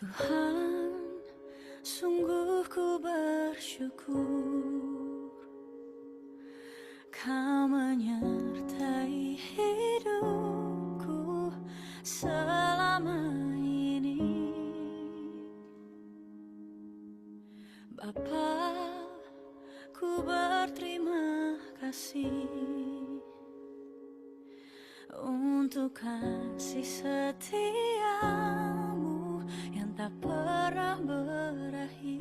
Tuhan, sungguh ku bersyukur Kau menyertai hidupku selama ini. Bapa, ku berterima kasih untuk kasih setiamu yang tak pernah berakhir.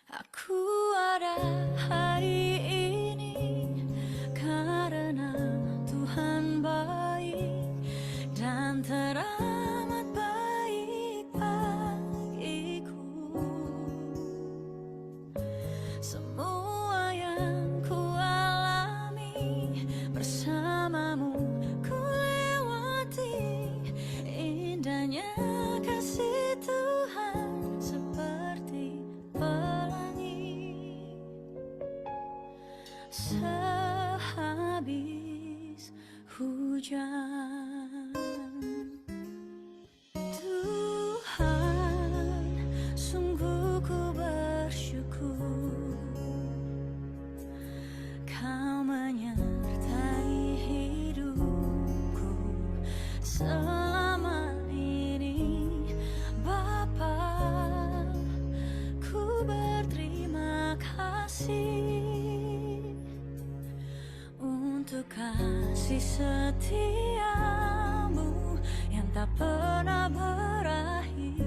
Aku ada hari ini karena Tuhan baik dan teramat baik bagiku. Semua yang ku alami bersamamu ku lewati, indahnya kasih Tuhan seperti pelangi. Sehabis hujan, Tuhan, sungguh ku bersyukur Kau menyertai hidupku selama ini. Bapa, ku berterima kasih untuk kasih setiamu yang tak pernah berakhir.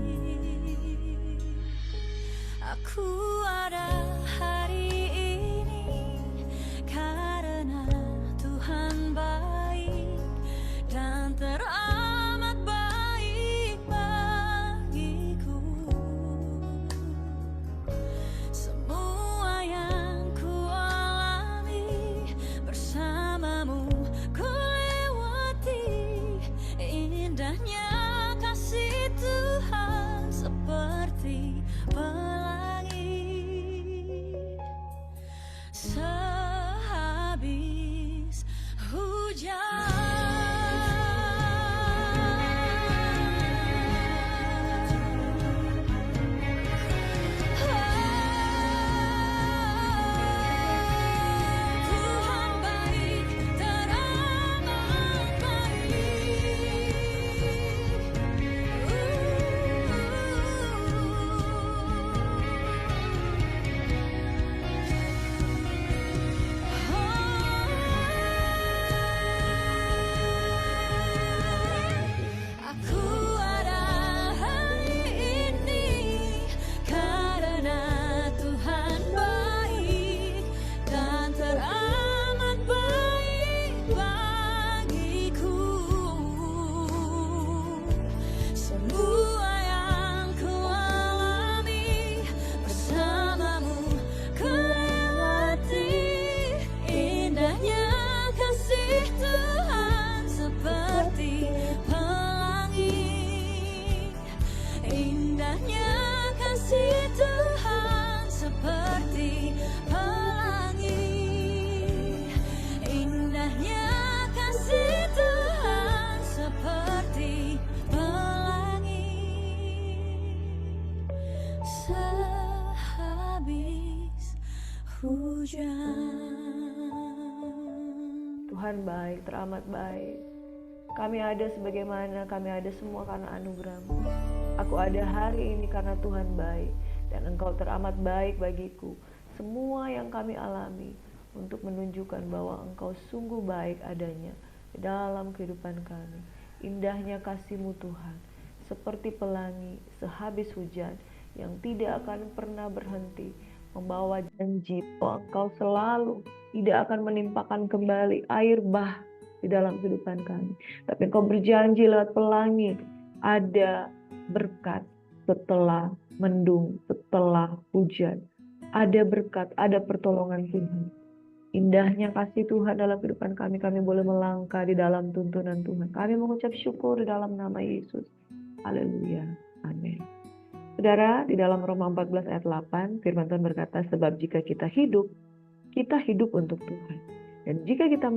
Aku ada hari ini karena Tuhan baik dan teramat baik bagiku. Semua yang ku alami bersamamu ku lewati, indahnya kasih Tuhan seperti pelangi. Sehabis hujan, Tuhan baik, teramat baik. Aku ada hari ini karena Tuhan baik dan teramat baik bagiku. Semua yang ku alami bersamamu ku lewati, indahnya kasih Tuhan seperti pelangi. Indahnya kasih Tuhan seperti pelangi. Indahnya kasih Tuhan seperti pelangi. Sehabis hujan. Tuhan baik, teramat baik. Kami ada sebagaimana kami ada semua karena anugerah-Mu. Aku ada hari ini karena Tuhan baik dan Engkau teramat baik bagiku. Semua yang kami alami untuk menunjukkan bahwa Engkau sungguh baik adanya di dalam kehidupan kami. Indahnya kasih-Mu Tuhan, seperti pelangi sehabis hujan yang tidak akan pernah berhenti, membawa janji bahwa Engkau selalu tidak akan menimpakan kembali air bah di dalam kehidupan kami. Tapi Engkau berjanji lewat pelangi ada berkat setelah mendung, setelah hujan. Ada berkat, ada pertolongan Tuhan. Indahnya kasih Tuhan dalam kehidupan kami. Kami boleh melangkah di dalam tuntunan Tuhan. Kami mengucap syukur di dalam nama Yesus. Haleluya. Amin. Saudara, di dalam Roma 14 ayat 8, firman Tuhan berkata, sebab jika kita hidup untuk Tuhan. Dan jika kita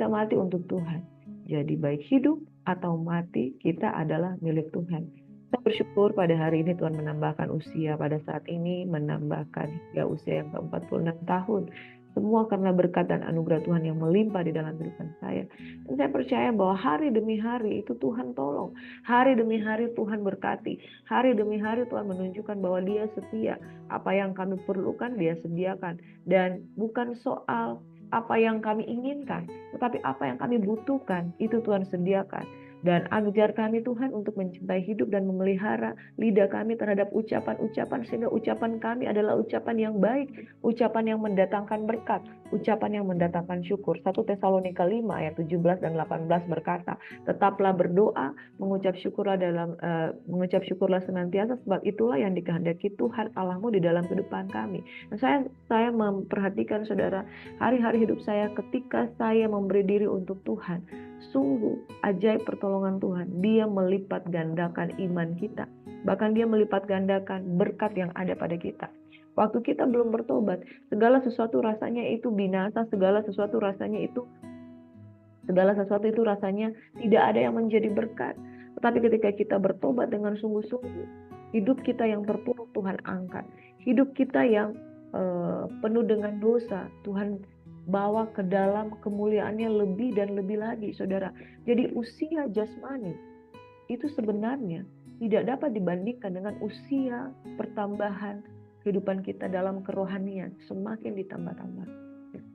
mati untuk Tuhan. Jadi baik hidup atau mati, kita adalah milik Tuhan. Kita bersyukur pada hari ini Tuhan menambahkan usia pada saat ini, menambahkan hingga usia yang ke-46 tahun. Semua karena berkat dan anugerah Tuhan yang melimpah di dalam kehidupan saya. Dan saya percaya bahwa hari demi hari itu Tuhan tolong. Hari demi hari Tuhan berkati. Hari demi hari Tuhan menunjukkan bahwa Dia setia. Apa yang kami perlukan Dia sediakan. Dan bukan soal apa yang kami inginkan, tetapi apa yang kami butuhkan itu Tuhan sediakan. Dan ajar kami Tuhan untuk mencintai hidup dan memelihara lidah kami terhadap ucapan-ucapan, sehingga ucapan kami adalah ucapan yang baik, ucapan yang mendatangkan berkat, ucapan yang mendatangkan syukur. 1 Tesalonika 5 ayat 17 dan 18 berkata, tetaplah berdoa, mengucap syukurlah senantiasa, sebab itulah yang dikehendaki Tuhan Allahmu di dalam kehidupan kami. Dan saya memperhatikan saudara, hari-hari hidup saya ketika saya memberi diri untuk Tuhan, sungguh ajaib pertolongan Tuhan. Dia melipat gandakan iman kita. Bahkan Dia melipat gandakan berkat yang ada pada kita. Waktu kita belum bertobat, segala sesuatu rasanya itu binasa, segala sesuatu itu rasanya tidak ada yang menjadi berkat. Tetapi ketika kita bertobat dengan sungguh-sungguh, hidup kita yang terpuruk Tuhan angkat. Hidup kita yang penuh dengan dosa, Tuhan bawa ke dalam kemuliaannya lebih dan lebih lagi, saudara. Jadi usia jasmani itu sebenarnya tidak dapat dibandingkan dengan usia pertambahan kehidupan kita dalam kerohanian, semakin ditambah-tambah.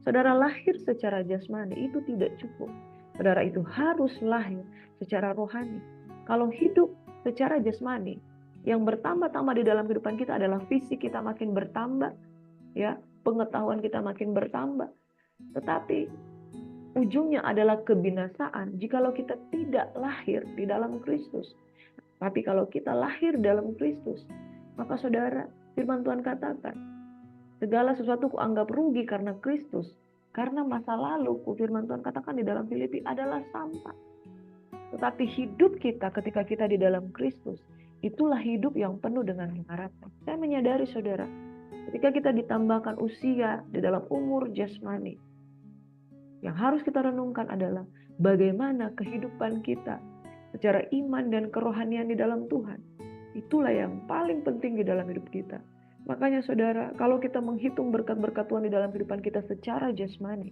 Saudara, lahir secara jasmani itu tidak cukup. Saudara itu harus lahir secara rohani. Kalau hidup secara jasmani, yang bertambah-tambah di dalam kehidupan kita adalah fisik kita makin bertambah, ya, pengetahuan kita makin bertambah. Tetapi ujungnya adalah kebinasaan jikalau kita tidak lahir di dalam Kristus. Tapi kalau kita lahir dalam Kristus, maka saudara, firman Tuhan katakan, segala sesuatu kuanggap rugi karena Kristus. Karena masa lalu, firman Tuhan katakan di dalam Filipi adalah sampah. Tetapi hidup kita ketika kita di dalam Kristus, itulah hidup yang penuh dengan pengharapan. Saya menyadari saudara, ketika kita ditambahkan usia di dalam umur jasmani, yang harus kita renungkan adalah bagaimana kehidupan kita secara iman dan kerohanian di dalam Tuhan. Itulah yang paling penting di dalam hidup kita. Makanya saudara, kalau kita menghitung berkat-berkat Tuhan di dalam kehidupan kita secara jasmani,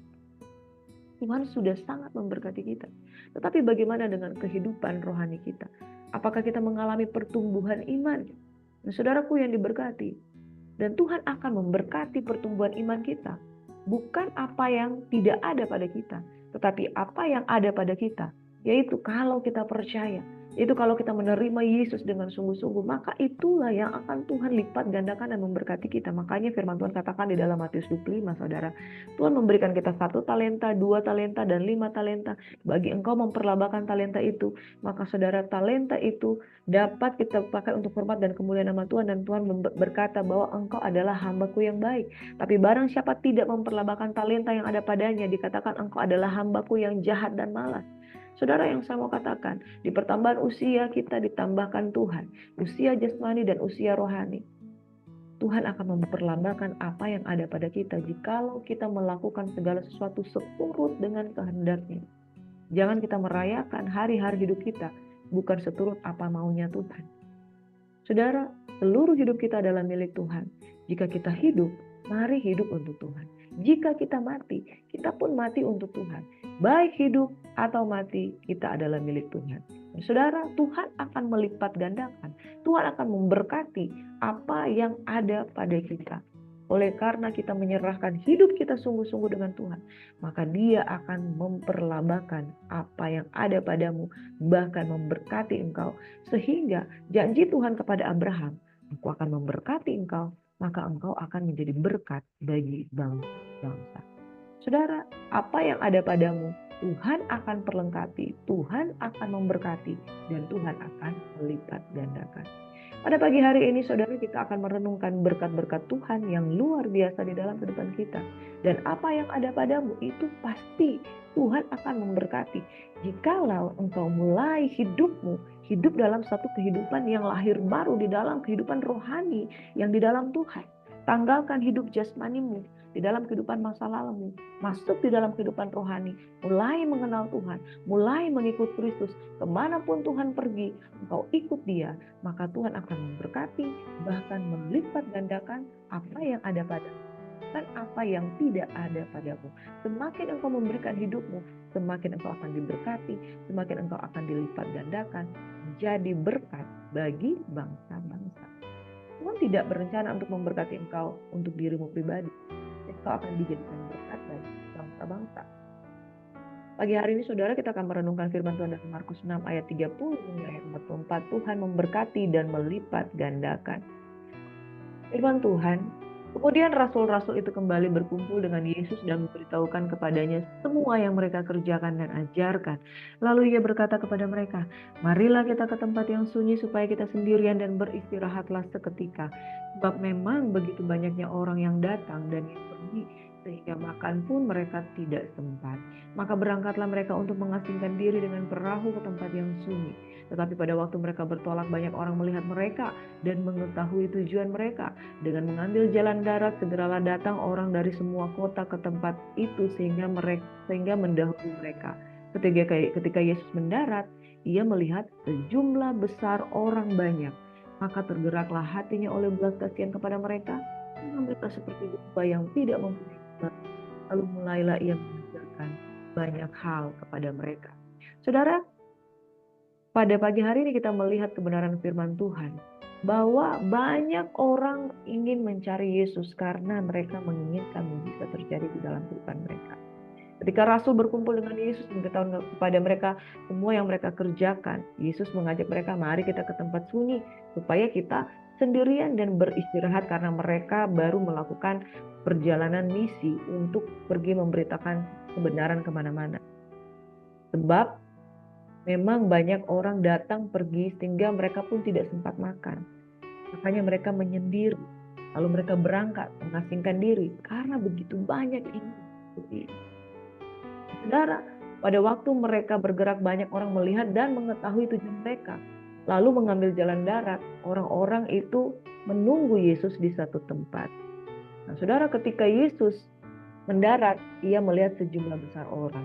Tuhan sudah sangat memberkati kita. Tetapi bagaimana dengan kehidupan rohani kita? Apakah kita mengalami pertumbuhan iman? Nah, saudaraku yang diberkati, dan Tuhan akan memberkati pertumbuhan iman kita. Bukan apa yang tidak ada pada kita, tetapi apa yang ada pada kita. Yaitu kalau kita percaya, yaitu kalau kita menerima Yesus dengan sungguh-sungguh, maka itulah yang akan Tuhan lipat gandakan dan memberkati kita. Makanya firman Tuhan katakan di dalam Matius 25, saudara, Tuhan memberikan kita 1 talenta, 2 talenta, dan 5 talenta. Bagi engkau memperlabakan talenta itu, maka saudara, talenta itu dapat kita pakai untuk hormat dan kemuliaan nama Tuhan. Dan Tuhan berkata bahwa engkau adalah hambaku yang baik. Tapi barang siapa tidak memperlabakan talenta yang ada padanya, dikatakan engkau adalah hambaku yang jahat dan malas. Saudara, yang saya mau katakan, di pertambahan usia kita ditambahkan Tuhan, usia jasmani dan usia rohani. Tuhan akan memperlambakan apa yang ada pada kita jikalau kita melakukan segala sesuatu seturut dengan kehendak-Nya. Jangan kita merayakan hari-hari hidup kita bukan seturut apa maunya Tuhan. Saudara, seluruh hidup kita adalah milik Tuhan. Jika kita hidup, mari hidup untuk Tuhan. Jika kita mati, kita pun mati untuk Tuhan. Baik hidup atau mati, kita adalah milik Tuhan. Dan saudara, Tuhan akan melipat gandakan. Tuhan akan memberkati apa yang ada pada kita. Oleh karena kita menyerahkan hidup kita sungguh-sungguh dengan Tuhan, maka Dia akan memperlabakan apa yang ada padamu, bahkan memberkati engkau. Sehingga janji Tuhan kepada Abraham, aku akan memberkati engkau, maka engkau akan menjadi berkat bagi bangsa-bangsa. Saudara, apa yang ada padamu, Tuhan akan perlengkapi, Tuhan akan memberkati, dan Tuhan akan melipat gandakan. Pada pagi hari ini, saudara, kita akan merenungkan berkat-berkat Tuhan yang luar biasa di dalam kehidupan kita. Dan apa yang ada padamu itu pasti Tuhan akan memberkati. Jikalau engkau mulai hidupmu, hidup dalam satu kehidupan yang lahir baru di dalam kehidupan rohani yang di dalam Tuhan. Tanggalkan hidup jasmanimu, di dalam kehidupan masa lalu, masuk di dalam kehidupan rohani, mulai mengenal Tuhan, mulai mengikut Kristus, kemanapun Tuhan pergi, engkau ikut Dia, maka Tuhan akan memberkati, bahkan melipat gandakan apa yang ada padamu dan apa yang tidak ada padamu. Semakin engkau memberikan hidupmu, semakin engkau akan diberkati, semakin engkau akan dilipat gandakan, menjadi berkat bagi bangsa-bangsa. Tuhan tidak berencana untuk memberkati engkau untuk dirimu pribadi. Engkau akan dijadikan berkat bagi bangsa-bangsa. Pagi hari ini saudara, kita akan merenungkan firman Tuhan dari Markus 6 ayat 30 hingga ayat 44. Tuhan memberkati dan melipat gandakan. Firman Tuhan, kemudian rasul-rasul itu kembali berkumpul dengan Yesus dan memberitahukan kepadanya semua yang mereka kerjakan dan ajarkan. Lalu ia berkata kepada mereka, marilah kita ke tempat yang sunyi supaya kita sendirian dan beristirahatlah seketika. Sebab memang begitu banyaknya orang yang datang dan yang pergi, sehingga makan pun mereka tidak sempat. Maka berangkatlah mereka untuk mengasingkan diri dengan perahu ke tempat yang sunyi. Tetapi pada waktu mereka bertolak, banyak orang melihat mereka dan mengetahui tujuan mereka. Dengan mengambil jalan darat, segeralah datang orang dari semua kota ke tempat itu sehingga mendahului mereka. Ketika Yesus mendarat, ia melihat sejumlah besar orang banyak. Maka tergeraklah hatinya oleh belas kasihan kepada mereka, karena mereka seperti domba yang tidak mempunyai gembala. Lalu mulailah ia mengajarkan banyak hal kepada mereka. Saudara, pada pagi hari ini kita melihat kebenaran firman Tuhan, bahwa banyak orang ingin mencari Yesus karena mereka menginginkan mujizat terjadi di dalam kehidupan mereka. Ketika rasul berkumpul dengan Yesus, memberitahukan kepada mereka semua yang mereka kerjakan, Yesus mengajak mereka, mari kita ke tempat sunyi supaya kita sendirian dan beristirahat, karena mereka baru melakukan perjalanan misi untuk pergi memberitakan kebenaran kemana-mana. Sebab memang banyak orang datang pergi sehingga mereka pun tidak sempat makan. Makanya mereka menyendiri. Lalu mereka berangkat mengasingkan diri karena begitu banyak ini. Saudara, pada waktu mereka bergerak, banyak orang melihat dan mengetahui tujuan mereka. Lalu mengambil jalan darat, orang-orang itu menunggu Yesus di satu tempat. Nah, saudara, ketika Yesus mendarat, ia melihat sejumlah besar orang.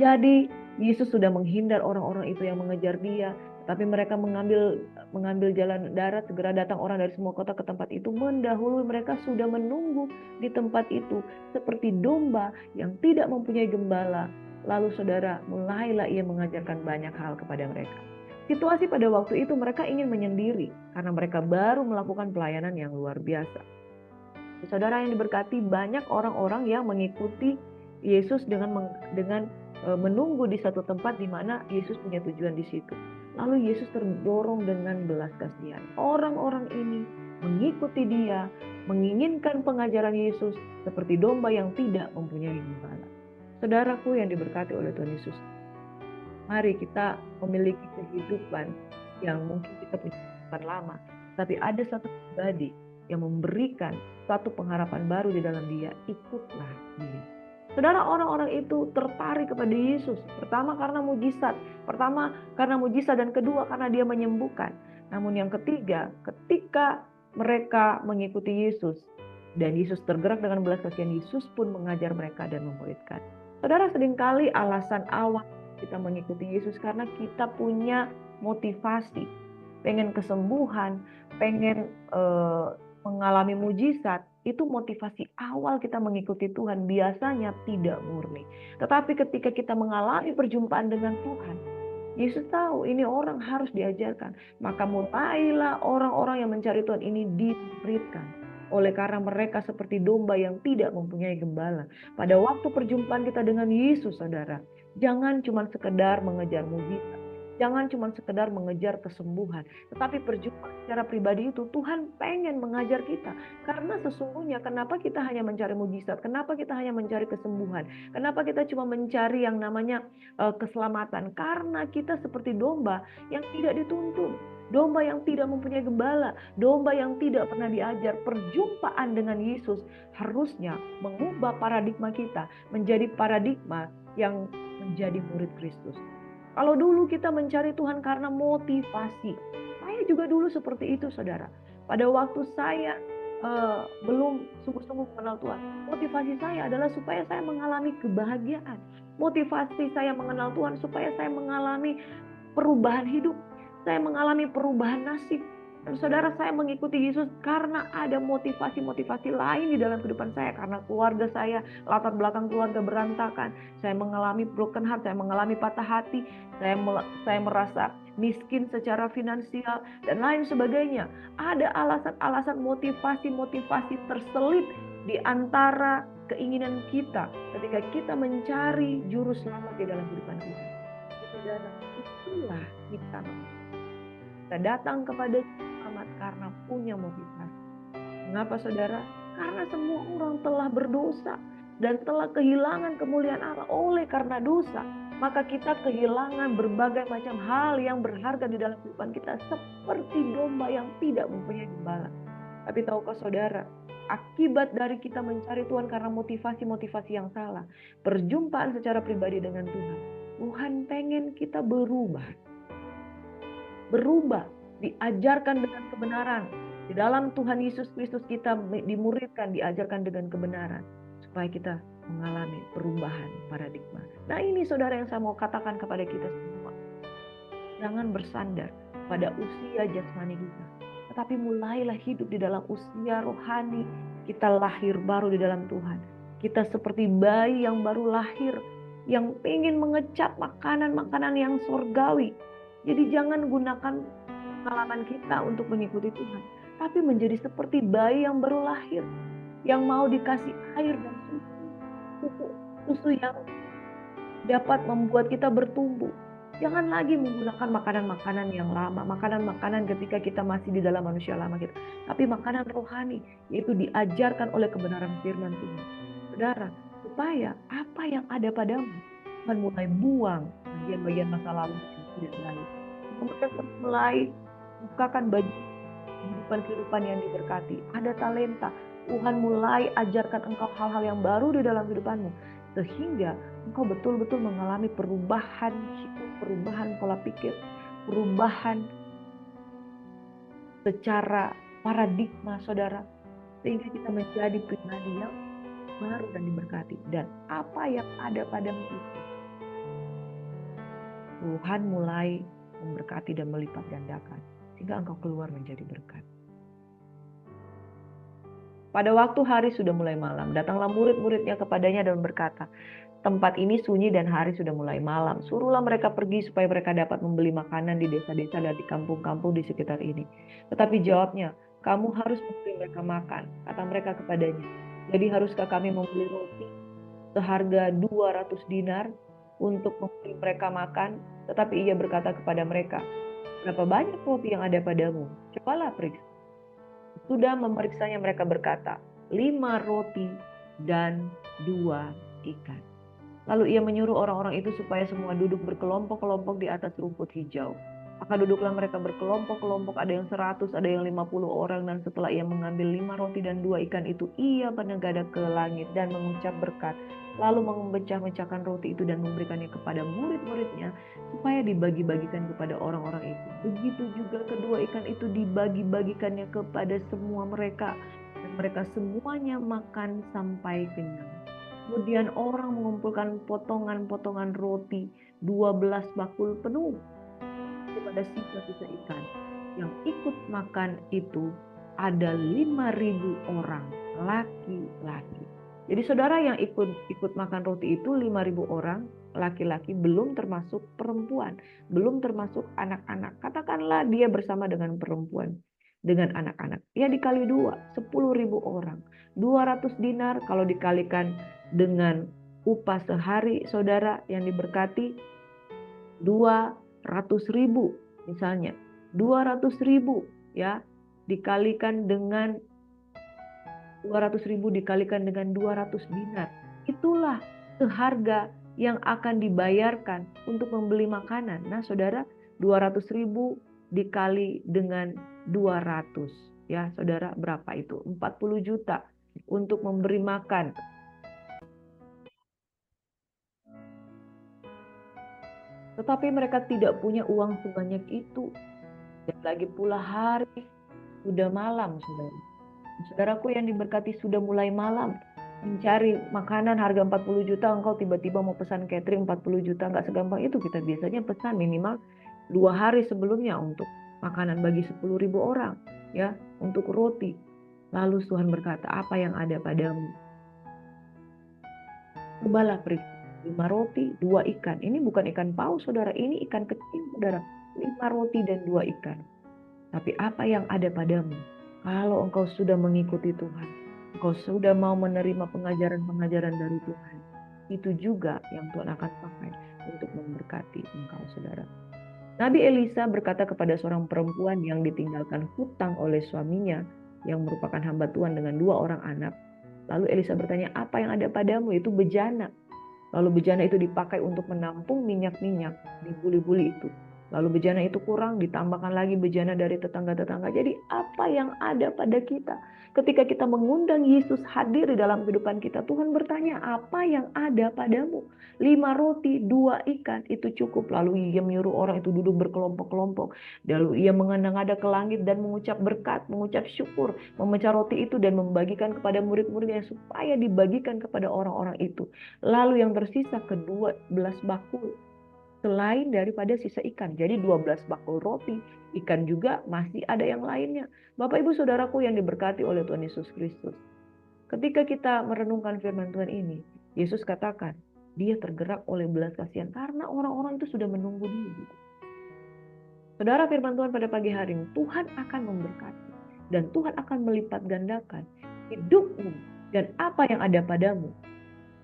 Jadi Yesus sudah menghindar orang-orang itu yang mengejar dia, tapi mereka mengambil jalan darat, segera datang orang dari semua kota ke tempat itu, mendahului mereka, sudah menunggu di tempat itu seperti domba yang tidak mempunyai gembala. Lalu saudara, mulailah ia mengajarkan banyak hal kepada mereka. Situasi pada waktu itu mereka ingin menyendiri karena mereka baru melakukan pelayanan yang luar biasa. Saudara yang diberkati, banyak orang-orang yang mengikuti Yesus dengan menunggu di satu tempat di mana Yesus punya tujuan di situ. Lalu Yesus terdorong dengan belas kasihan. Orang-orang ini mengikuti dia, menginginkan pengajaran Yesus seperti domba yang tidak mempunyai gembala. Saudaraku yang diberkati oleh Tuhan Yesus, mari kita memiliki kehidupan yang mungkin kita punya kehidupan lama, tapi ada satu pribadi yang memberikan satu pengharapan baru di dalam dia. Ikutlah dia. Saudara, orang-orang itu tertarik kepada Yesus. Pertama karena mujizat. Dan kedua karena dia menyembuhkan. Namun yang ketiga, ketika mereka mengikuti Yesus dan Yesus tergerak dengan belas kasihan, Yesus pun mengajar mereka dan memuridkan. Saudara, seringkali alasan awal kita mengikuti Yesus karena kita punya motivasi, pengen kesembuhan, pengen mengalami mujizat. Itu motivasi awal kita mengikuti Tuhan, biasanya tidak murni. Tetapi ketika kita mengalami perjumpaan dengan Tuhan, Yesus tahu ini orang harus diajarkan. Maka mulailah orang-orang yang mencari Tuhan ini dimuridkan. Oleh karena mereka seperti domba yang tidak mempunyai gembala. Pada waktu perjumpaan kita dengan Yesus, saudara, jangan cuma sekedar mengejar mujizat. Jangan cuma sekedar mengejar kesembuhan, tetapi perjumpaan secara pribadi itu Tuhan pengen mengajar kita. Karena sesungguhnya kenapa kita hanya mencari mujizat, kenapa kita hanya mencari kesembuhan, kenapa kita cuma mencari yang namanya keselamatan. Karena kita seperti domba yang tidak dituntun, domba yang tidak mempunyai gembala, domba yang tidak pernah diajar. Perjumpaan dengan Yesus harusnya mengubah paradigma kita menjadi paradigma yang menjadi murid Kristus. Kalau dulu kita mencari Tuhan karena motivasi, saya juga dulu seperti itu, saudara. Pada waktu saya belum sungguh-sungguh mengenal Tuhan. Motivasi saya adalah supaya saya mengalami kebahagiaan. Motivasi saya mengenal Tuhan supaya saya mengalami perubahan hidup. Saya mengalami perubahan nasib. Dan saudara, saya mengikuti Yesus karena ada motivasi-motivasi lain di dalam kehidupan saya. Karena keluarga saya, latar belakang keluarga berantakan. Saya mengalami broken heart, saya mengalami patah hati. Saya merasa miskin secara finansial dan lain sebagainya. Ada alasan-alasan motivasi-motivasi terselip di antara keinginan kita ketika kita mencari juru selamat di dalam kehidupan kita. Saudara, itulah kita. Kita datang kepada juru selamat karena punya motivasi. Mengapa saudara? Karena semua orang telah berdosa dan telah kehilangan kemuliaan Allah oleh karena dosa. Maka kita kehilangan berbagai macam hal yang berharga di dalam kehidupan kita, seperti domba yang tidak mempunyai gembala. Tapi tahukah saudara, akibat dari kita mencari Tuhan karena motivasi-motivasi yang salah, perjumpaan secara pribadi dengan Tuhan, Tuhan pengen kita berubah, diajarkan dengan kebenaran. Di dalam Tuhan Yesus Kristus kita dimuridkan, diajarkan dengan kebenaran, supaya kita mengalami perubahan paradigma. Nah, ini saudara yang saya mau katakan kepada kita semua. Jangan bersandar pada usia jasmani kita, tetapi mulailah hidup di dalam usia rohani. Kita lahir baru di dalam Tuhan. Kita seperti bayi yang baru lahir, yang ingin mengecap makanan-makanan yang surgawi. Jadi jangan gunakan pengalaman kita untuk mengikuti Tuhan, tapi menjadi seperti bayi yang baru lahir, yang mau dikasih air dan susu yang dapat membuat kita bertumbuh. Jangan lagi menggunakan makanan-makanan yang lama, makanan-makanan ketika kita masih di dalam manusia lama kita, tapi makanan rohani, yaitu diajarkan oleh kebenaran firman Tuhan. Saudara, supaya apa yang ada padamu, Tuhan mulai buang bagian-bagian masa lalu yang tidak baik. Kemudian mulai bukakan bagi kehidupan yang diberkati. Ada talenta, Tuhan mulai ajarkan engkau hal-hal yang baru di dalam kehidupanmu, sehingga engkau betul-betul mengalami perubahan hidup, perubahan pola pikir, perubahan secara paradigma saudara, sehingga kita menjadi pribadi yang baru dan diberkati. Dan apa yang ada padamu itu, Tuhan mulai memberkati dan melipat gandakan, sehingga engkau keluar menjadi berkat. Pada waktu hari sudah mulai malam, datanglah murid-muridnya kepadanya dan berkata, tempat ini sunyi dan hari sudah mulai malam. Suruhlah mereka pergi supaya mereka dapat membeli makanan di desa-desa dan di kampung-kampung di sekitar ini. Tetapi jawabnya, kamu harus memberi mereka makan. Kata mereka kepadanya, jadi haruskah kami membeli roti seharga 200 dinar untuk memberi mereka makan? Tetapi ia berkata kepada mereka, berapa banyak roti yang ada padamu? Cobalah periksa. Sudah memeriksanya, mereka berkata, 5 roti dan 2 ikan. Lalu ia menyuruh orang-orang itu supaya semua duduk berkelompok-kelompok di atas rumput hijau. Maka duduklah mereka berkelompok-kelompok, ada yang 100, ada yang 50 orang. Dan setelah ia mengambil 5 roti dan 2 ikan itu, ia menengadah ke langit dan mengucap berkat. Lalu memecah-mecahkan roti itu dan memberikannya kepada murid-muridnya, supaya dibagi-bagikan kepada orang-orang itu. Begitu juga kedua ikan itu dibagi-bagikannya kepada semua mereka. Dan mereka semuanya makan sampai kenyang. Kemudian orang mengumpulkan potongan-potongan roti 12 bakul penuh daripada sisa-sisa ikan. Yang ikut makan itu ada 5.000 orang laki-laki. Jadi saudara, yang ikut makan roti itu 5.000 orang laki-laki, belum termasuk perempuan, belum termasuk anak-anak. Katakanlah dia bersama dengan perempuan, dengan anak-anak. Ya dikali 2, 10.000 orang. 200 dinar kalau dikalikan dengan upah sehari saudara yang diberkati 200.000 misalnya. 200.000 ya dikalikan dengan 200.000 dikalikan dengan 200 dinar. Itulah seharga yang akan dibayarkan untuk membeli makanan. Nah saudara, 200.000 dikali dengan 200 ya saudara, berapa itu? 40 juta untuk memberi makan. Tetapi mereka tidak punya uang sebanyak itu. Dan lagi pula hari sudah malam saudara. Saudaraku yang diberkati, sudah mulai malam mencari makanan harga 40 juta, engkau tiba-tiba mau pesan catering 40 juta, nggak segampang itu. Kita biasanya pesan minimal 2 hari sebelumnya untuk makanan bagi 10.000 orang, ya, untuk roti. Lalu Tuhan berkata, apa yang ada padamu? Cobalah periksa. 5 roti, 2 ikan. Ini bukan ikan paus, saudara. Ini ikan kecil, saudara. 5 roti dan 2 ikan. Tapi apa yang ada padamu? Kalau engkau sudah mengikuti Tuhan, engkau sudah mau menerima pengajaran-pengajaran dari Tuhan, itu juga yang Tuhan akan pakai untuk memberkati engkau, saudara. Nabi Elisa berkata kepada seorang perempuan yang ditinggalkan hutang oleh suaminya, yang merupakan hamba Tuhan dengan 2 orang anak. Lalu Elisa bertanya, apa yang ada padamu? Itu bejana. Lalu bejana itu dipakai untuk menampung minyak-minyak di buli-buli itu. Lalu bejana itu kurang, ditambahkan lagi bejana dari tetangga-tetangga. Jadi apa yang ada pada kita? Ketika kita mengundang Yesus hadir di dalam kehidupan kita, Tuhan bertanya, apa yang ada padamu? 5 roti, 2 ikan, itu cukup. Lalu ia menyuruh orang itu duduk berkelompok-kelompok. Lalu ia mengada-ngada ke langit dan mengucap berkat, mengucap syukur, memecah roti itu dan membagikan kepada murid-muridnya supaya dibagikan kepada orang-orang itu. Lalu yang tersisa ke-12 bakul, selain daripada sisa ikan. Jadi 12 bakul roti, ikan juga masih ada yang lainnya. Bapak Ibu Saudaraku yang diberkati oleh Tuhan Yesus Kristus. Ketika kita merenungkan firman Tuhan ini, Yesus katakan, dia tergerak oleh belas kasihan karena orang-orang itu sudah menunggu dia. Saudara, firman Tuhan pada pagi hari ini, Tuhan akan memberkati dan Tuhan akan melipat gandakan hidupmu dan apa yang ada padamu.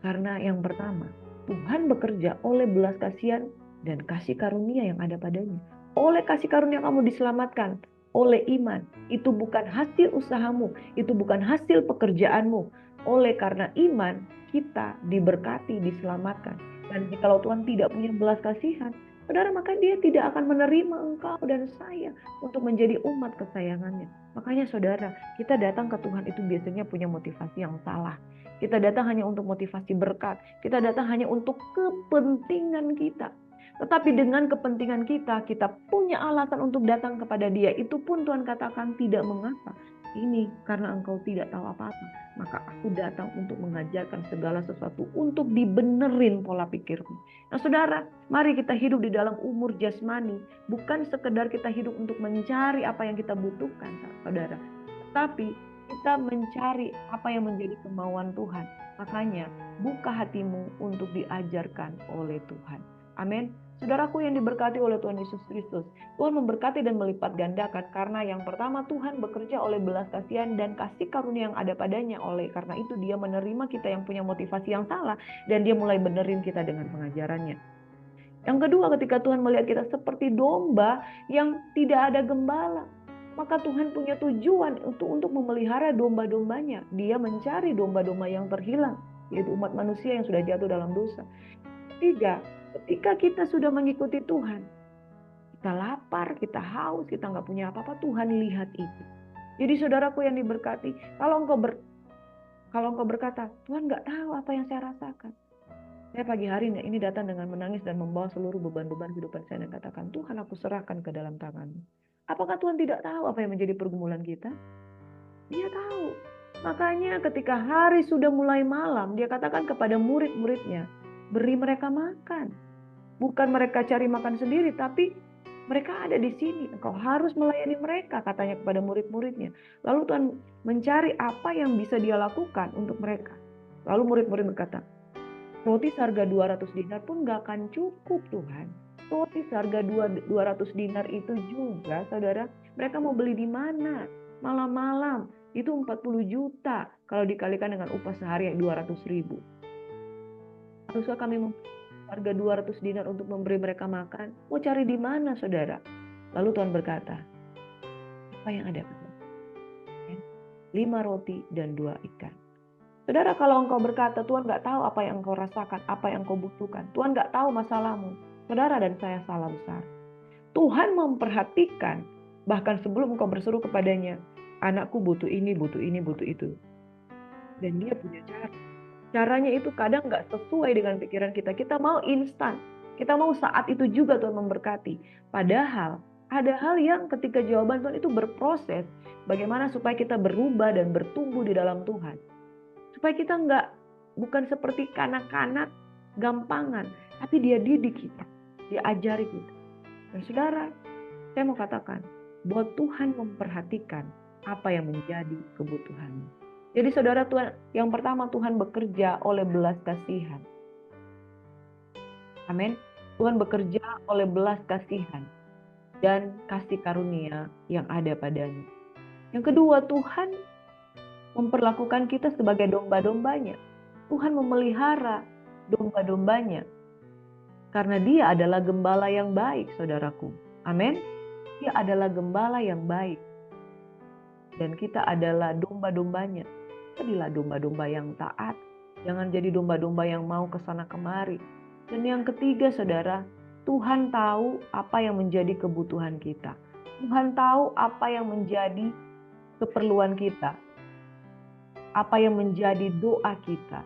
Karena yang pertama, Tuhan bekerja oleh belas kasihan dan kasih karunia yang ada padanya. Oleh kasih karunia kamu diselamatkan, oleh iman. Itu bukan hasil usahamu, itu bukan hasil pekerjaanmu. Oleh karena iman, kita diberkati, diselamatkan. Dan jikalau Tuhan tidak punya belas kasihan, saudara, maka dia tidak akan menerima engkau dan saya untuk menjadi umat kesayangannya. Makanya saudara, kita datang ke Tuhan itu biasanya punya motivasi yang salah. Kita datang hanya untuk motivasi berkat. Kita datang hanya untuk kepentingan kita. Tetapi dengan kepentingan kita, kita punya alasan untuk datang kepada dia. Itu pun Tuhan katakan tidak mengapa. Ini karena engkau tidak tahu apa-apa. Maka aku datang untuk mengajarkan segala sesuatu. Untuk dibenerin pola pikirmu. Nah saudara, mari kita hidup di dalam umur jasmani. Bukan sekedar kita hidup untuk mencari apa yang kita butuhkan, saudara. Tetapi kita mencari apa yang menjadi kemauan Tuhan. Makanya buka hatimu untuk diajarkan oleh Tuhan. Amin. Saudaraku yang diberkati oleh Tuhan Yesus Kristus, Tuhan memberkati dan melipat gandakan karena yang pertama Tuhan bekerja oleh belas kasihan dan kasih karunia yang ada padanya. Oleh karena itu dia menerima kita yang punya motivasi yang salah dan dia mulai benerin kita dengan pengajarannya. Yang kedua, ketika Tuhan melihat kita seperti domba yang tidak ada gembala, maka Tuhan punya tujuan untuk memelihara domba-dombanya. Dia mencari domba-domba yang terhilang, yaitu umat manusia yang sudah jatuh dalam dosa. Tiga, ketika kita sudah mengikuti Tuhan, kita lapar, kita haus, kita nggak punya apa-apa, Tuhan lihat itu. Jadi saudaraku yang diberkati, kalau engkau berkata, Tuhan nggak tahu apa yang saya rasakan. Saya pagi hari ini datang dengan menangis dan membawa seluruh beban-beban kehidupan saya dan katakan, Tuhan aku serahkan ke dalam tangan-Mu. Apakah Tuhan tidak tahu apa yang menjadi pergumulan kita? Dia tahu. Makanya ketika hari sudah mulai malam, dia katakan kepada murid-muridnya, beri mereka makan. Bukan mereka cari makan sendiri, tapi mereka ada di sini. Engkau harus melayani mereka, katanya kepada murid-muridnya. Lalu Tuhan mencari apa yang bisa dia lakukan untuk mereka. Lalu murid-murid berkata, roti seharga 200 dinar pun gak akan cukup Tuhan. Roti seharga 200 dinar itu juga, saudara, mereka mau beli di mana? Malam-malam, itu 40 juta. Kalau dikalikan dengan upah sehari 200.000. Haruskah kami harga 200 dinar untuk memberi mereka makan? Mau cari di mana, saudara? Lalu Tuhan berkata, apa yang ada? 5 roti dan 2 ikan. Saudara, kalau engkau berkata, Tuhan gak tahu apa yang engkau rasakan, apa yang engkau butuhkan. Tuhan gak tahu masalahmu. Saudara dan saya salah besar. Tuhan memperhatikan, bahkan sebelum engkau berseru kepadanya, anakku butuh ini, butuh ini, butuh itu. Dan dia punya cara. Caranya itu kadang gak sesuai dengan pikiran kita. Kita mau instan. Kita mau saat itu juga Tuhan memberkati. Padahal Ada hal yang ketika jawaban Tuhan itu berproses. Bagaimana supaya kita berubah dan bertumbuh di dalam Tuhan. Supaya kita bukan seperti kanak-kanak gampangan. Tapi dia didik kita. Dia ajari kita. Dan saudara, saya mau katakan bahwa Tuhan memperhatikan apa yang menjadi kebutuhanmu. Jadi saudara, Tuhan, yang pertama Tuhan bekerja oleh belas kasihan. Amin. Tuhan bekerja oleh belas kasihan dan kasih karunia yang ada padanya. Yang kedua, Tuhan memperlakukan kita sebagai domba-dombanya. Tuhan memelihara domba-dombanya. Karena dia adalah gembala yang baik, saudaraku. Amin. Dia adalah gembala yang baik. Dan kita adalah domba-dombanya. Jadilah domba-domba yang taat. Jangan jadi domba-domba yang mau kesana kemari. Dan yang ketiga, saudara, Tuhan tahu apa yang menjadi kebutuhan kita. Tuhan tahu apa yang menjadi keperluan kita. Apa yang menjadi doa kita.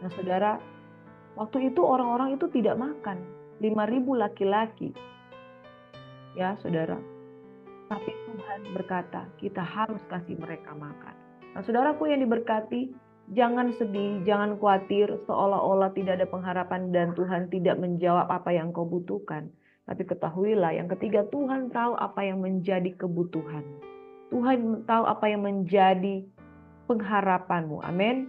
Nah saudara, waktu itu orang-orang itu tidak makan. 5.000 laki-laki. Ya saudara. Tapi Tuhan berkata kita harus kasih mereka makan. Nah saudaraku yang diberkati, jangan sedih, jangan khawatir seolah-olah tidak ada pengharapan dan Tuhan tidak menjawab apa yang kau butuhkan. Tapi ketahuilah yang ketiga, Tuhan tahu apa yang menjadi kebutuhan. Tuhan tahu apa yang menjadi pengharapanmu. Amin.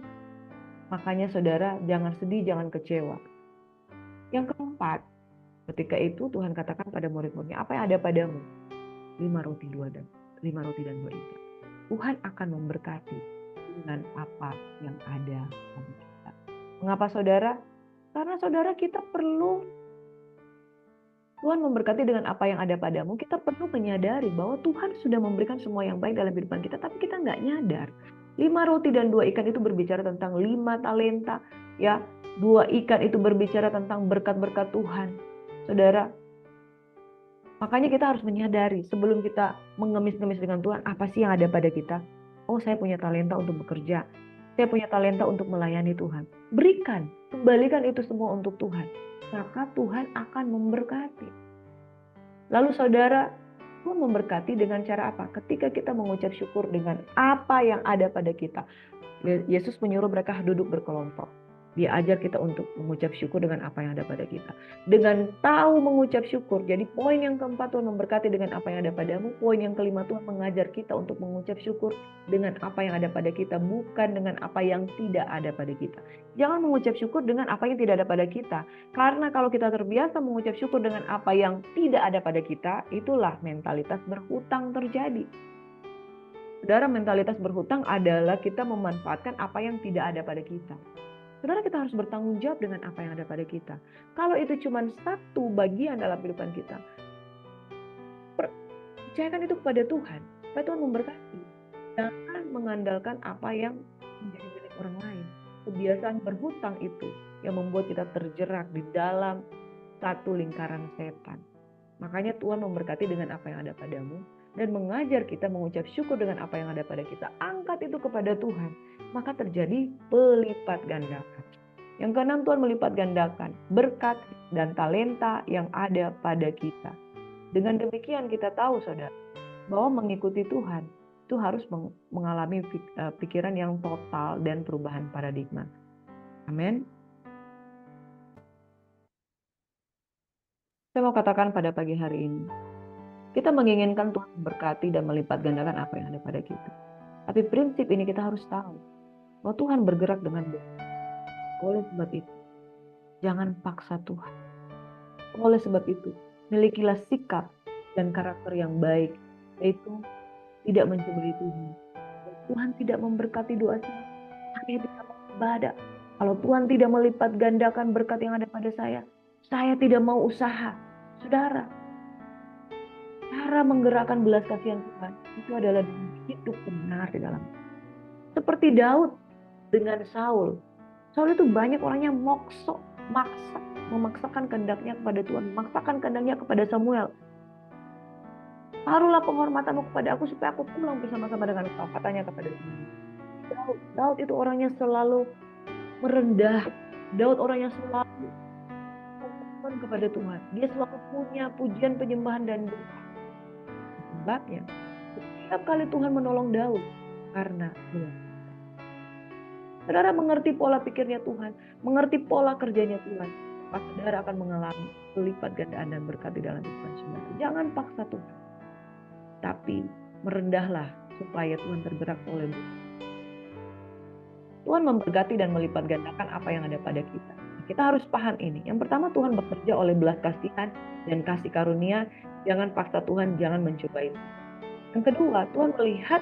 Makanya saudara, jangan sedih, jangan kecewa. Yang keempat, ketika itu Tuhan katakan pada murid-muridnya, apa yang ada padamu? 5 roti dan 2 ikan. Tuhan akan memberkati dengan apa yang ada pada kita. Mengapa saudara? Karena saudara kita perlu Tuhan memberkati dengan apa yang ada padamu. Kita perlu menyadari bahwa Tuhan sudah memberikan semua yang baik dalam kehidupan kita, tapi kita nggak nyadar. 5 roti dan 2 ikan itu berbicara tentang 5 talenta. Ya, 2 ikan itu berbicara tentang berkat-berkat Tuhan. Saudara, makanya kita harus menyadari sebelum kita mengemis-ngemis dengan Tuhan, apa sih yang ada pada kita? Oh, saya punya talenta untuk bekerja. Saya punya talenta untuk melayani Tuhan. Berikan, kembalikan itu semua untuk Tuhan. Maka Tuhan akan memberkati. Lalu saudara, Tuhan memberkati dengan cara apa? Ketika kita mengucap syukur dengan apa yang ada pada kita. Yesus menyuruh mereka duduk berkelompok. Dia ajar kita untuk mengucap syukur dengan apa yang ada pada kita. Dengan tahu mengucap syukur. Jadi poin yang keempat, Tuhan memberkati dengan apa yang ada padamu. Poin yang kelima, Tuhan mengajar kita untuk mengucap syukur dengan apa yang ada pada kita. Bukan dengan apa yang tidak ada pada kita. Jangan mengucap syukur dengan apa yang tidak ada pada kita. Karena kalau kita terbiasa mengucap syukur dengan apa yang tidak ada pada kita, itulah mentalitas berhutang terjadi. Saudara, mentalitas berhutang adalah kita memanfaatkan apa yang tidak ada pada kita. Saudara, kita harus bertanggung jawab dengan apa yang ada pada kita. Kalau itu cuma satu bagian dalam kehidupan kita, percayakan itu kepada Tuhan. Supaya Tuhan memberkati. Jangan mengandalkan apa yang menjadi milik orang lain. Kebiasaan berhutang itu yang membuat kita terjerat di dalam satu lingkaran setan. Makanya Tuhan memberkati dengan apa yang ada padamu. Dan mengajar kita mengucap syukur dengan apa yang ada pada kita. Angkat itu kepada Tuhan. Maka terjadi pelipat gandakan. Yang keenam, Tuhan melipat gandakan berkat dan talenta yang ada pada kita. Dengan demikian kita tahu saudara, bahwa mengikuti Tuhan itu harus mengalami pikiran yang total dan perubahan paradigma. Amin. Saya mau katakan pada pagi hari ini, kita menginginkan Tuhan memberkati dan melipat gandakan apa yang ada pada kita. Tapi prinsip ini kita harus tahu bahwa Tuhan bergerak dengan baik. Oleh sebab itu, jangan paksa Tuhan. Oleh sebab itu, milikilah sikap dan karakter yang baik, yaitu tidak mencobai Tuhan. Tuhan tidak memberkati doa saya tidak mau ibadah. Kalau Tuhan tidak melipat gandakan berkat yang ada pada saya tidak mau usaha. Saudara, cara menggerakkan belas kasihan Tuhan itu adalah dengan hidup benar di dalam. Seperti Daud dengan Saul. Saul itu banyak orangnya memaksakan kehendaknya kepada Tuhan, memaksakan kehendaknya kepada Samuel. Taruhlah penghormatanmu kepada aku supaya aku pulang bersama-sama dengan kau, katanya kepada Samuel. Daud itu orangnya selalu merendah. Daud orangnya selalu mohon kepada Tuhan. Dia selalu punya pujian, penyembahan dan doa. Sebabnya, setiap kali Tuhan menolong Daud, karena Tuhan. Saudara mengerti pola pikirnya Tuhan, mengerti pola kerjanya Tuhan, maka saudara akan mengalami lipat gandaan dan berkat di dalam kehidupan saudara. Jangan paksa Tuhan, tapi merendahlah supaya Tuhan tergerak olehmu. Tuhan memberkati dan melipat gandakan apa yang ada pada kita. Kita harus paham ini. Yang pertama, Tuhan bekerja oleh belas kasihan dan kasih karunia. Jangan paksa Tuhan, jangan mencoba itu. Yang kedua, Tuhan melihat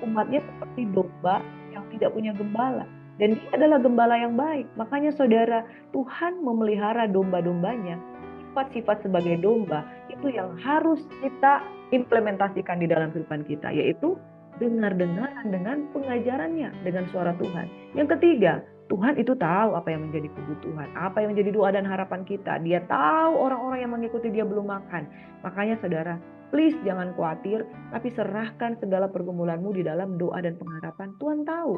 umatnya seperti domba yang tidak punya gembala. Dan dia adalah gembala yang baik. Makanya saudara, Tuhan memelihara domba-dombanya. Sifat-sifat sebagai domba itu yang harus kita implementasikan di dalam kehidupan kita. Yaitu dengar-dengaran dengan pengajarannya, dengan suara Tuhan. Yang ketiga, Tuhan itu tahu apa yang menjadi kebutuhan, apa yang menjadi doa dan harapan kita. Dia tahu orang-orang yang mengikuti dia belum makan. Makanya saudara, please jangan khawatir, tapi serahkan segala pergumulanmu di dalam doa dan pengharapan. Tuhan tahu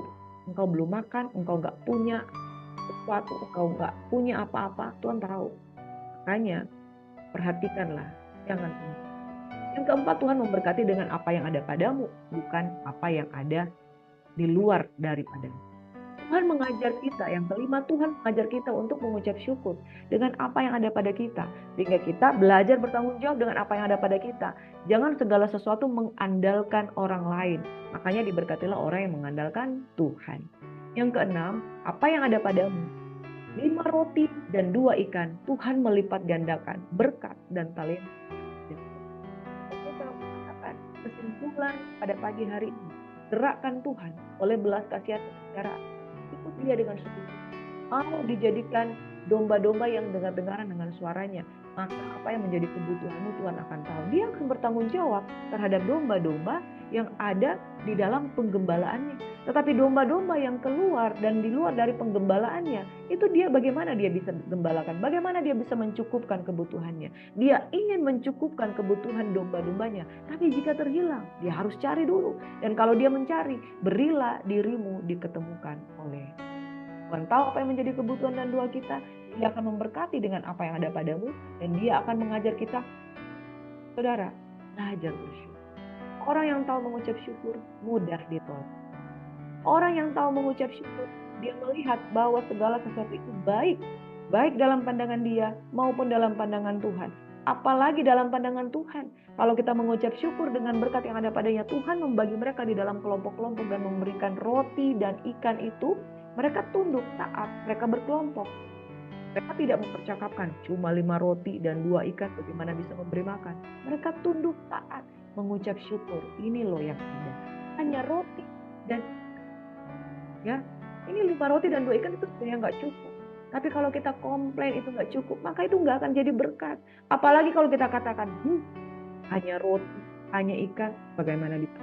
engkau belum makan, engkau gak punya sesuatu, engkau gak punya apa-apa. Tuhan tahu. Makanya perhatikanlah, jangan. Yang keempat, Tuhan memberkati dengan apa yang ada padamu, bukan apa yang ada di luar daripada. Tuhan mengajar kita. Yang kelima, Tuhan mengajar kita untuk mengucap syukur dengan apa yang ada pada kita. Sehingga kita belajar bertanggung jawab dengan apa yang ada pada kita. Jangan segala sesuatu mengandalkan orang lain. Makanya diberkatilah orang yang mengandalkan Tuhan. Yang keenam, apa yang ada padamu? 5 roti dan 2 ikan. Tuhan melipat gandakan berkat dan talenta. Kita mengatakan kesimpulan pada pagi hari ini. Gerakkan Tuhan oleh belas kasihan secara ikut dia dengan sungguh. Mau dijadikan domba-domba yang dengar-dengaran dengan suaranya, maka apa yang menjadi kebutuhanmu Tuhan akan tahu. Dia akan bertanggung jawab terhadap domba-domba yang ada di dalam penggembalaannya. Tetapi domba-domba yang keluar dan di luar dari penggembalaannya, itu dia bagaimana dia bisa gembalakan, bagaimana dia bisa mencukupkan kebutuhannya. Dia ingin mencukupkan kebutuhan domba-dombanya, tapi jika terhilang, dia harus cari dulu. Dan kalau dia mencari, berilah dirimu diketemukan oleh Tuhan. Tahu apa yang menjadi kebutuhan dan doa kita. Dia akan memberkati dengan apa yang ada padamu, dan dia akan mengajar kita. Saudara, belajar bersyukur. Orang yang tahu mengucap syukur mudah ditolong. Orang yang tahu mengucap syukur, dia melihat bahwa segala sesuatu itu baik. Baik dalam pandangan dia maupun dalam pandangan Tuhan. Apalagi dalam pandangan Tuhan. Kalau kita mengucap syukur dengan berkat yang ada padanya, Tuhan membagi mereka di dalam kelompok-kelompok dan memberikan roti dan ikan itu. Mereka tunduk, taat, mereka berkelompok. Mereka tidak mempercakapkan cuma 5 roti dan 2 ikan bagaimana bisa memberi makan. Mereka tunduk, taat, mengucap syukur. Ini loh yang ada. Hanya roti dan ya, ini 5 roti dan 2 ikan itu sebenarnya nggak cukup. Tapi kalau kita komplain itu nggak cukup, maka itu nggak akan jadi berkat. Apalagi kalau kita katakan, hanya roti, hanya ikan, bagaimana bisa?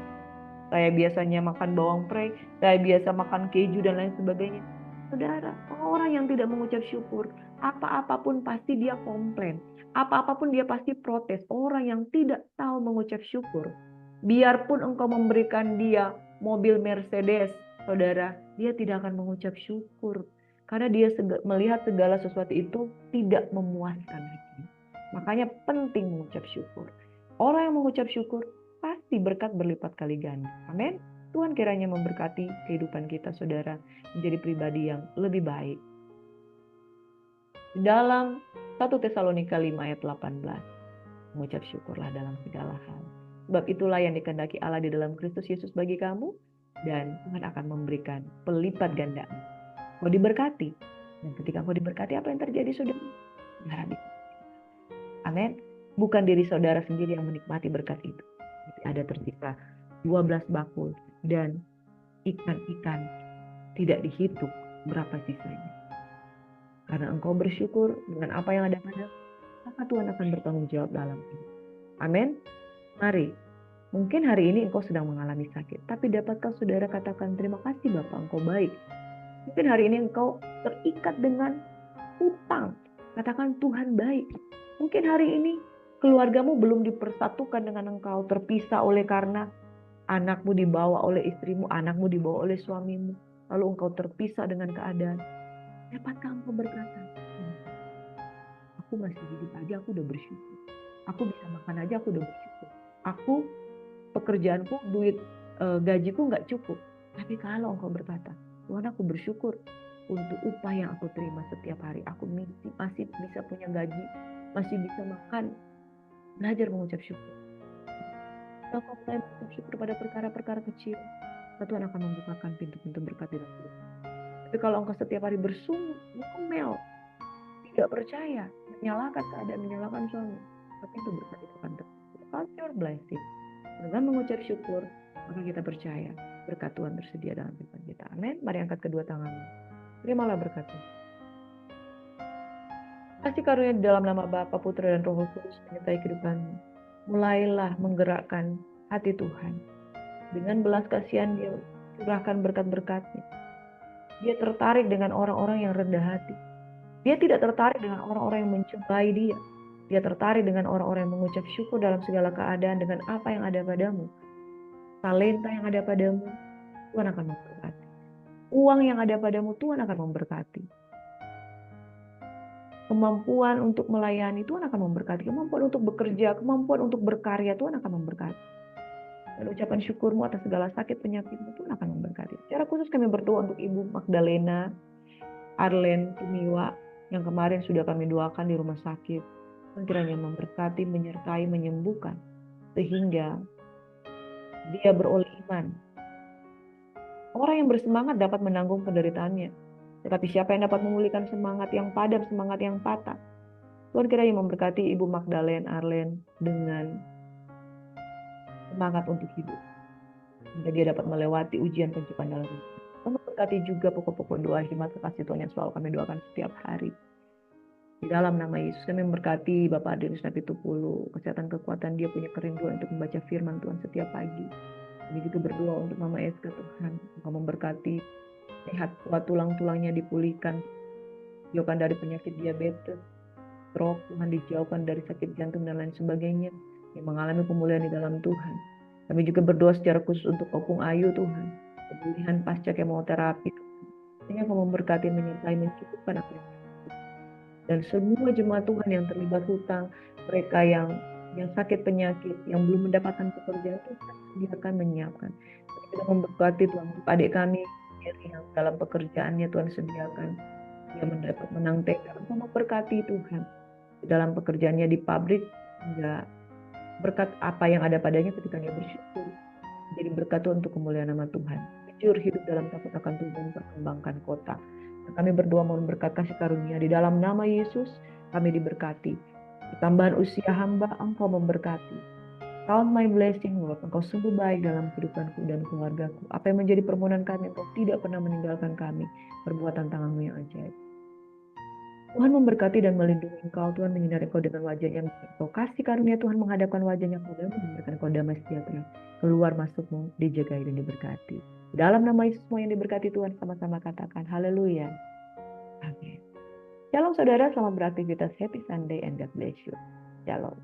Saya biasanya makan bawang prei, saya biasa makan keju dan lain sebagainya. Saudara, orang yang tidak mengucap syukur, apa-apapun pasti dia komplain. Apa-apapun dia pasti protes. Orang yang tidak tahu mengucap syukur, biarpun engkau memberikan dia mobil Mercedes, saudara, dia tidak akan mengucap syukur. Karena dia melihat segala sesuatu itu tidak memuaskan hati. Makanya penting mengucap syukur. Orang yang mengucap syukur, pasti berkat berlipat kali ganda. Amin. Tuhan kiranya memberkati kehidupan kita, saudara, menjadi pribadi yang lebih baik. Dalam 1 Tesalonika 5 ayat 18, mengucap syukurlah dalam segala hal. Sebab itulah yang dikehendaki Allah di dalam Kristus Yesus bagi kamu, dan Tuhan akan memberikan pelipat gandaan. Kau diberkati, dan ketika kau diberkati, apa yang terjadi, saudara? Amin. Bukan diri saudara sendiri yang menikmati berkat itu. Ada tersisa 12 bakul dan ikan-ikan tidak dihitung berapa sisanya. Karena engkau bersyukur dengan apa yang ada pada, maka Tuhan akan bertanggung jawab dalam hidup. Amin. Mari, mungkin hari ini engkau sedang mengalami sakit, tapi dapatkah saudara katakan terima kasih Bapak, engkau baik. Mungkin hari ini engkau terikat dengan utang, katakan Tuhan baik. Mungkin hari ini keluargamu belum dipersatukan dengan engkau, terpisah oleh karena anakmu dibawa oleh istrimu, anakmu dibawa oleh suamimu, lalu engkau terpisah dengan keadaan. Dapatkah engkau berkata, aku masih hidup aja, aku udah bersyukur. Aku bisa makan aja, aku udah bersyukur. Aku pekerjaanku, duit gajiku nggak cukup. Tapi kalau engkau berkata, Tuhan aku bersyukur untuk upah yang aku terima setiap hari. Aku masih bisa punya gaji, masih bisa makan. Belajar mengucap syukur. Kalau kau mulai mengucap syukur pada perkara-perkara kecil, Tuhan akan membukakan pintu-pintu berkat di dalam hidup. Tapi kalau engkau setiap hari bersungguh, ngomel, tidak percaya, menyalahkan keadaan, menyalahkan suami, tapi itu berkat itu akan terjadi. Count your blessing. Dengan mengucap syukur, maka kita percaya berkat Tuhan tersedia dalam kehidupan kita. Amin. Mari angkat kedua tanganmu. Terimalah berkat Tuhan. Kasih karunia di dalam nama Bapa, Putra, dan Roh Kudus menyertai kehidupanmu. Mulailah menggerakkan hati Tuhan. Dengan belas kasihan dia curahkan berkat-berkatnya. Dia tertarik dengan orang-orang yang rendah hati. Dia tidak tertarik dengan orang-orang yang mencintai dia. Dia tertarik dengan orang-orang yang mengucap syukur dalam segala keadaan dengan apa yang ada padamu. Talenta yang ada padamu, Tuhan akan memberkati. Uang yang ada padamu, Tuhan akan memberkati. Kemampuan untuk melayani, Tuhan akan memberkati. Kemampuan untuk bekerja, kemampuan untuk berkarya, Tuhan akan memberkati. Dan ucapan syukurmu atas segala sakit penyakitmu, Tuhan akan memberkati. Secara khusus kami berdoa untuk Ibu Magdalena, Arlen, Tumiwa, yang kemarin sudah kami doakan di rumah sakit. Tuhan kiranya memberkati, menyertai, menyembuhkan. Sehingga dia beroleh iman. Orang yang bersemangat dapat menanggung penderitaannya. Tetapi siapa yang dapat memulihkan semangat yang padam, semangat yang patah? Tuhan kiranya memberkati Ibu Magdalena, Arlen dengan semangat untuk hidup. Sehingga dia dapat melewati ujian pencobaan dalam hidup. Tuhan memberkati juga pokok-pokok doa hikmat kekasih Tuhan yang selalu kami doakan setiap hari. Di dalam nama Yesus kami memberkati Bapak Adelis Napitupulu, kesehatan kekuatan dia punya kerinduan untuk membaca firman Tuhan setiap pagi. Kami juga berdoa untuk Mama Eska Tuhan, Engkau memberkati sehat kuat tulang-tulangnya dipulihkan, dijauhkan dari penyakit diabetes, stroke, Tuhan dijauhkan dari sakit jantung dan lain sebagainya, yang mengalami pemulihan di dalam Tuhan. Kami juga berdoa secara khusus untuk Opung Ayu Tuhan, pemulihan pasca kemoterapi, sehingga Engkau memberkati, menyertai, mencukupkan apa yang dan semua jemaat Tuhan yang terlibat hutang, mereka yang sakit penyakit, yang belum mendapatkan pekerjaan, Tuhan sediakan, menyiapkan. Kita memberkati Tuhan untuk adik kami yang dalam pekerjaannya Tuhan sediakan, dia mendapat menang tender. Tuhan memberkati Tuhan di dalam pekerjaannya di pabrik, hingga berkat apa yang ada padanya ketika dia bersyukur, jadi berkat Tuhan untuk kemuliaan nama Tuhan. Jujur hidup dalam takut akan Tuhan, perkembangkan kota. Kami berdoa mohon berkat kasih karunia di dalam nama Yesus, kami diberkati. Tambahan usia hamba, Engkau memberkati. Count my blessing, Lord. Engkau sungguh baik dalam kehidupanku dan keluargaku. Apa yang menjadi permohonan kami, Engkau tidak pernah meninggalkan kami. Perbuatan tangan-Mu yang ajaib. Tuhan memberkati dan melindungi Engkau. Tuhan menyinari Engkau dengan wajah-Nya. Engkau kasih karunia Tuhan menghadapkan wajah-Nya kepada-Mu, memberikan Engkau damai sejahtera. Keluar masuk-Mu dijagai dan diberkati. Dalam nama Yesus semua yang diberkati Tuhan, sama-sama katakan haleluya. Amin. Shalom saudara, selamat beraktivitas. Happy Sunday and God bless you. Shalom.